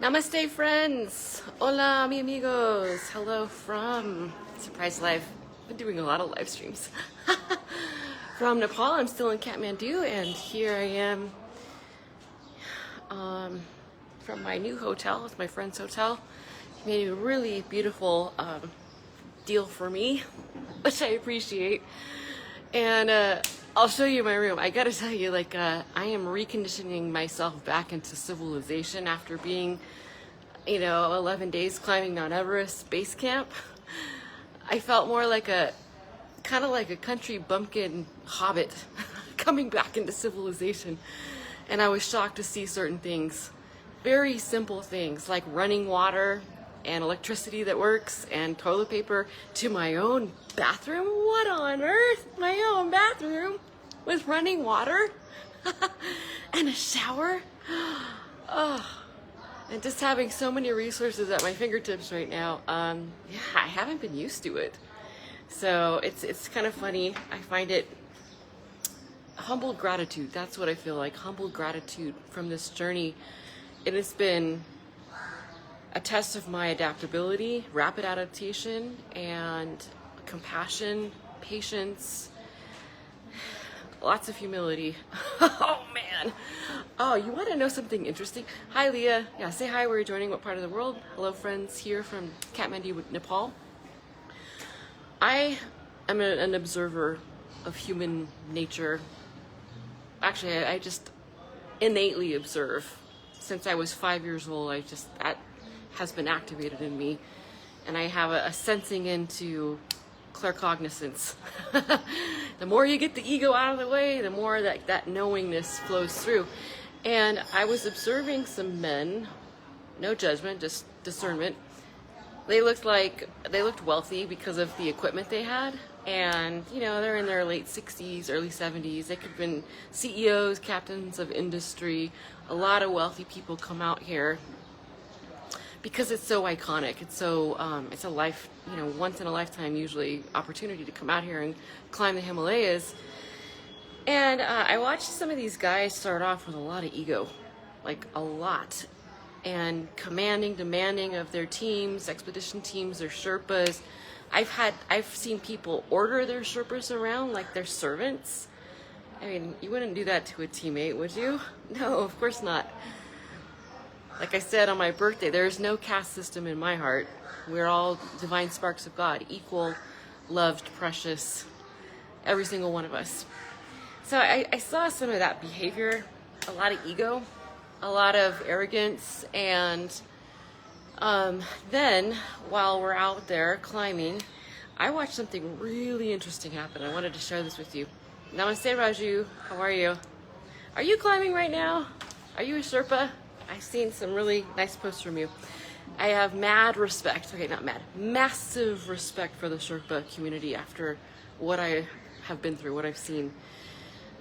Namaste, friends. Hola, mi amigos. Hello from Surprise Live. Been doing a lot of live streams. From Nepal, I'm still in Kathmandu, and here I am from my new hotel. It's my friend's hotel. He made a really beautiful deal for me, which I appreciate. And I'll show you my room. I gotta tell you, I am reconditioning myself back into civilization after being, 11 days climbing Mount Everest base camp. I felt more kind of like a country bumpkin hobbit coming back into civilization. And I was shocked to see certain things, very simple things like running water and electricity that works and toilet paper to my own bathroom. What on earth? My own bathroom with running water and a shower. Oh, and just having so many resources at my fingertips right now. Yeah, I haven't been used to it. So it's kind of funny. I find it humbled gratitude. That's what I feel like. Humbled gratitude from this journey. It has been a test of my adaptability, rapid adaptation, and compassion, patience, lots of humility. Oh man. Oh, you want to know something interesting? Hi Leah. Yeah, say hi where you're joining, what part of the world. Hello friends here from Kathmandu, Nepal. I am an observer of human nature. Actually, I just innately observe. Since I was 5 years old, that has been activated in me, and I have a sensing into claircognizance. The more you get the ego out of the way, the more that knowingness flows through. And I was observing some men, no judgment, just discernment. They looked wealthy because of the equipment they had, and they're in their late 60s, early 70s. They could have been CEOs, captains of industry. A lot of wealthy people come out here because it's so iconic. It's so it's a once in a lifetime usually opportunity to come out here and climb the Himalayas. And I watched some of these guys start off with a lot of ego, like a lot, and commanding, demanding of their teams, expedition teams, their Sherpas. I've seen people order their Sherpas around like they're servants. I mean, you wouldn't do that to a teammate, would you? No, of course not. Like I said on my birthday, there is no caste system in my heart. We're all divine sparks of God, equal, loved, precious, every single one of us. So I saw some of that behavior, a lot of ego, a lot of arrogance, and then while we're out there climbing, I watched something really interesting happen. I wanted to share this with you. Namaste, Raju. How are you? Are you climbing right now? Are you a Sherpa? I've seen some really nice posts from you. I have massive respect for the Sherpa community after what I have been through, what I've seen.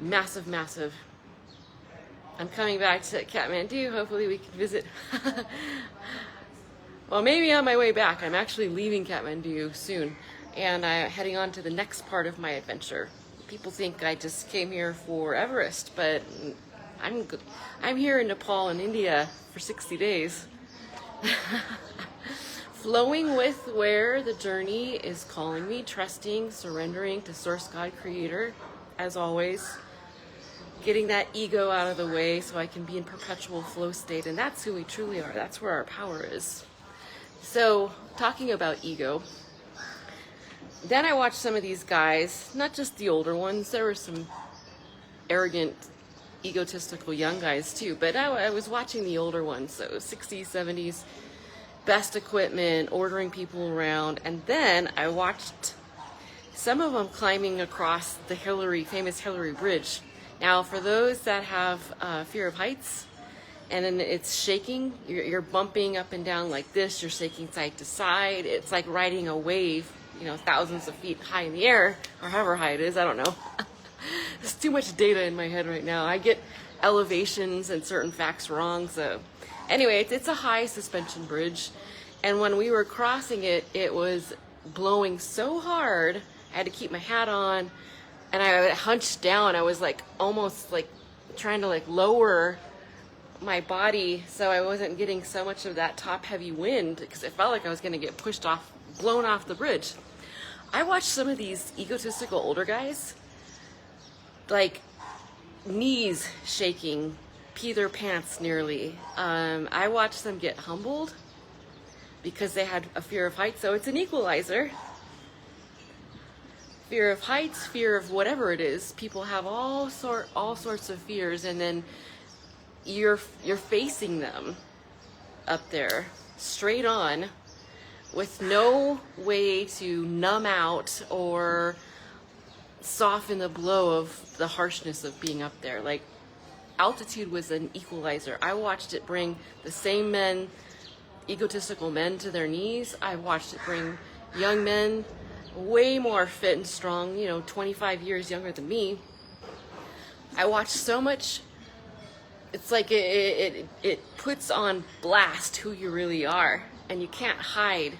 Massive. I'm coming back to Kathmandu. Hopefully we can visit. Well, maybe on my way back. I'm actually leaving Kathmandu soon, and I'm heading on to the next part of my adventure. People think I just came here for Everest, but I'm here in Nepal and India for 60 days. Flowing with where the journey is calling me, trusting, surrendering to Source God Creator, as always. Getting that ego out of the way so I can be in perpetual flow state, and that's who we truly are. That's where our power is. So, talking about ego, then I watched some of these guys, not just the older ones. There were some arrogant, egotistical young guys too, but I was watching the older ones, so 60s, 70s, best equipment, ordering people around, and then I watched some of them climbing across the famous Hillary Bridge. Now, for those that have fear of heights, and then it's shaking, you're bumping up and down like this, you're shaking side to side, it's like riding a wave, thousands of feet high in the air, or however high it is, I don't know. There's too much data in my head right now. I get elevations and certain facts wrong, so anyway, it's a high suspension bridge, and when we were crossing it, it was blowing so hard, I had to keep my hat on, and I hunched down. I was almost trying to lower my body so I wasn't getting so much of that top heavy wind, because it felt like I was going to get blown off the bridge. I watched some of these egotistical older guys, like knees shaking, pee their pants nearly. I watched them get humbled because they had a fear of heights. So it's an equalizer. Fear of heights, fear of whatever it is. People have all sorts of fears, and then you're facing them up there straight on with no way to numb out or soften the blow of the harshness of being up there. Like, altitude was an equalizer. I watched it bring the same men, egotistical men, to their knees. I watched it bring young men, way more fit and strong, 25 years younger than me. I watched so much. It's like it puts on blast who you really are, and you can't hide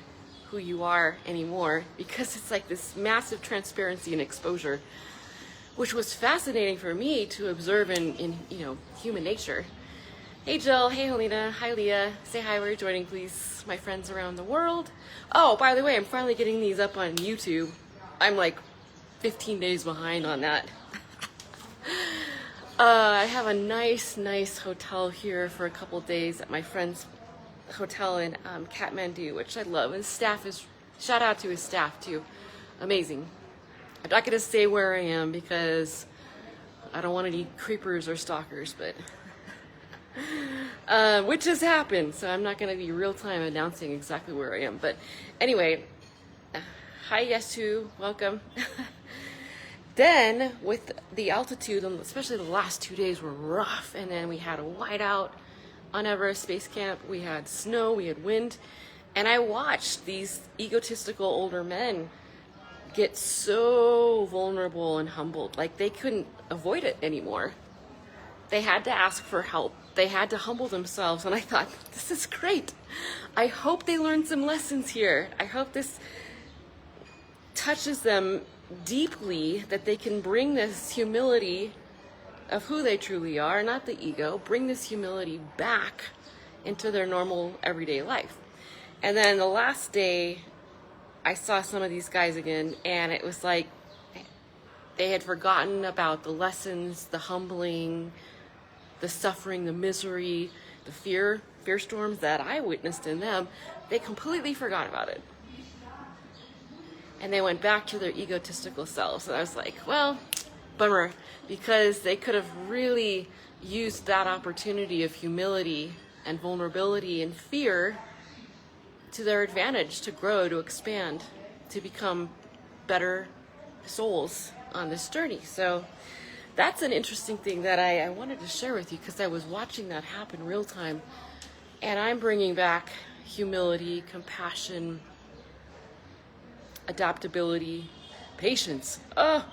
who you are anymore, because it's like this massive transparency and exposure, which was fascinating for me to observe in human nature. Hey Jill, hey Helena, hi Leah, say hi where you're joining please, my friends around the world. Oh, by the way, I'm finally getting these up on YouTube. I'm like 15 days behind on that. I have a nice hotel here for a couple days at my friend's hotel in Kathmandu, which I love. And staff is, shout out to his staff too, amazing. I'm not gonna say where I am because I don't want any creepers or stalkers, but which has happened, so I'm not gonna be real time announcing exactly where I am. But anyway, hi Yesu, welcome. Then with the altitude, especially the last 2 days were rough, and then we had a whiteout on Everest Base Camp. We had snow, we had wind, and I watched these egotistical older men get so vulnerable and humbled. Like, they couldn't avoid it anymore. They had to ask for help. They had to humble themselves, and I thought, this is great. I hope they learn some lessons here. I hope this touches them deeply, that they can bring this humility of who they truly are, not the ego, bring this humility back into their normal everyday life. And then the last day, I saw some of these guys again, and it was like they had forgotten about the lessons, the humbling, the suffering, the misery, the fear storms that I witnessed in them. They completely forgot about it. And they went back to their egotistical selves. And I was like, well, bummer, because they could have really used that opportunity of humility and vulnerability and fear to their advantage, to grow, to expand, to become better souls on this journey. So that's an interesting thing that I wanted to share with you, because I was watching that happen real time. And I'm bringing back humility, compassion, adaptability, patience. Oh,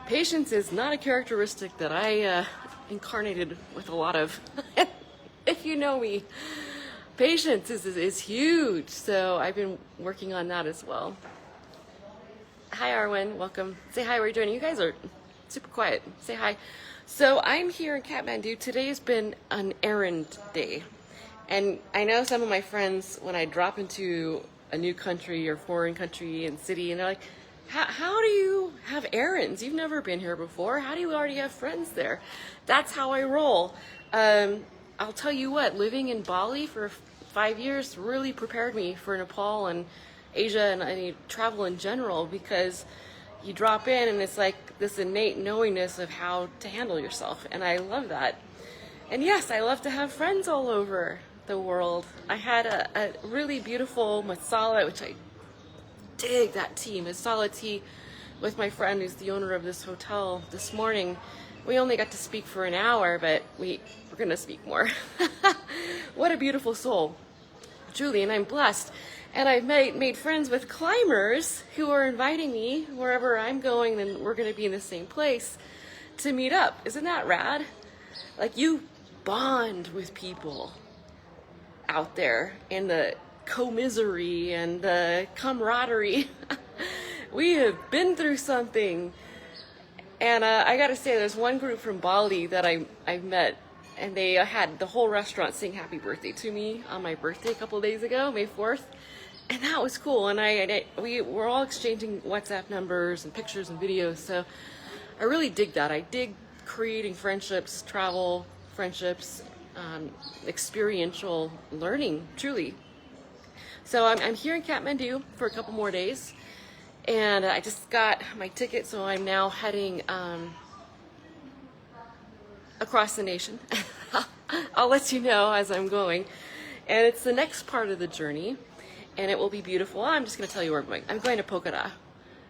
patience is not a characteristic that I incarnated with a lot of. If you know me, patience is huge. So I've been working on that as well. Hi Arwen, welcome. Say hi where you're joining. You guys are super quiet. Say hi. So I'm here in Kathmandu. Today has been an errand day. And I know some of my friends, when I drop into a new country or foreign country and city, and they're like, how do you have errands? You've never been here before. How do you already have friends there? That's how I roll. I'll tell you what, living in Bali for 5 years really prepared me for Nepal and Asia and travel in general, because you drop in and it's like this innate knowingness of how to handle yourself, and I love that. And yes, I love to have friends all over the world. I had a really beautiful masala, which I dig that tea, masala tea, with my friend who's the owner of this hotel this morning. We only got to speak for an hour, but we're gonna speak more. What a beautiful soul, truly, and I'm blessed. And I've made friends with climbers who are inviting me wherever I'm going, then we're gonna be in the same place to meet up. Isn't that rad? Like, you bond with people out there in the co-misery and the camaraderie. We have been through something. And I gotta say, there's one group from Bali that I met and they had the whole restaurant sing happy birthday to me on my birthday a couple days ago, May 4th. And that was cool. And we were all exchanging WhatsApp numbers and pictures and videos. So I really dig that. I dig creating friendships, travel, friendships, experiential learning, truly. So I'm here in Kathmandu for a couple more days. And I just got my ticket, so I'm now heading across the nation. I'll let you know as I'm going. And it's the next part of the journey, and it will be beautiful. I'm just going to tell you where I'm going. I'm going to Pokhara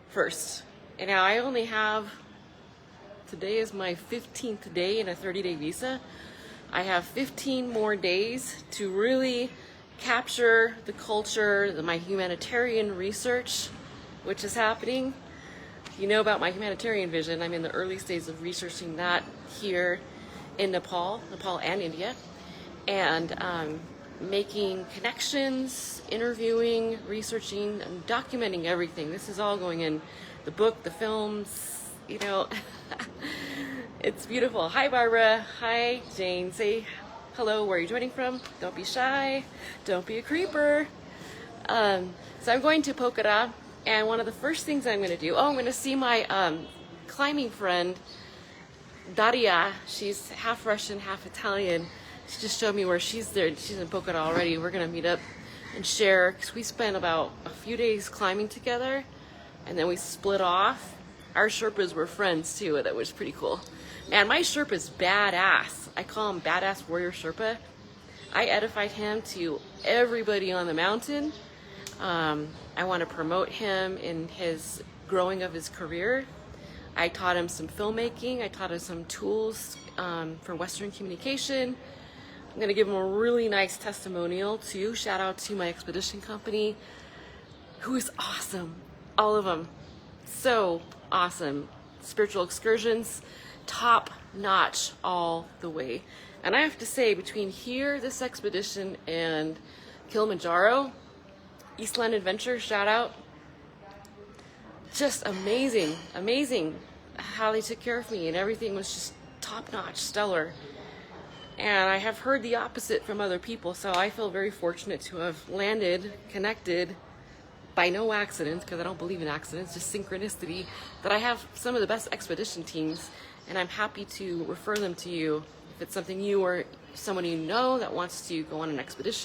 first. And now I only have, today is my 15th day in a 30-day visa. I have 15 more days to really capture the culture, my humanitarian research, which is happening. You know about my humanitarian vision. I'm in the early stages of researching that here in Nepal and India, and making connections, interviewing, researching, and documenting everything. This is all going in the book, the films, you know. It's beautiful. Hi, Barbara. Hi, Jane. Say hello. Where are you joining from? Don't be shy. Don't be a creeper. So I'm going to Pokhara, and one of the first things I'm going to do, I'm going to see my climbing friend, Daria. She's half Russian, half Italian. She just showed me where she's there. She's in Pokhara already. We're going to meet up and share, because we spent about a few days climbing together, and then we split off. Our Sherpas were friends too. That was pretty cool. And my Sherpa's badass. I call him Badass Warrior Sherpa. I edified him to everybody on the mountain. I want to promote him in his growing of his career. I taught him some filmmaking. I taught him some tools for Western communication. I'm going to give him a really nice testimonial too. Shout out to my expedition company, who is awesome. All of them. So awesome. Spiritual excursions, top notch all the way. And I have to say, between here, this expedition, and Kilimanjaro, Eastland Adventure, shout out. Just amazing, amazing how they took care of me, and everything was just top notch, stellar. And I have heard the opposite from other people, so I feel very fortunate to have landed, connected, by no accidents, because I don't believe in accidents, just synchronicity, that I have some of the best expedition teams, and I'm happy to refer them to you if it's something you or someone you know that wants to go on an expedition.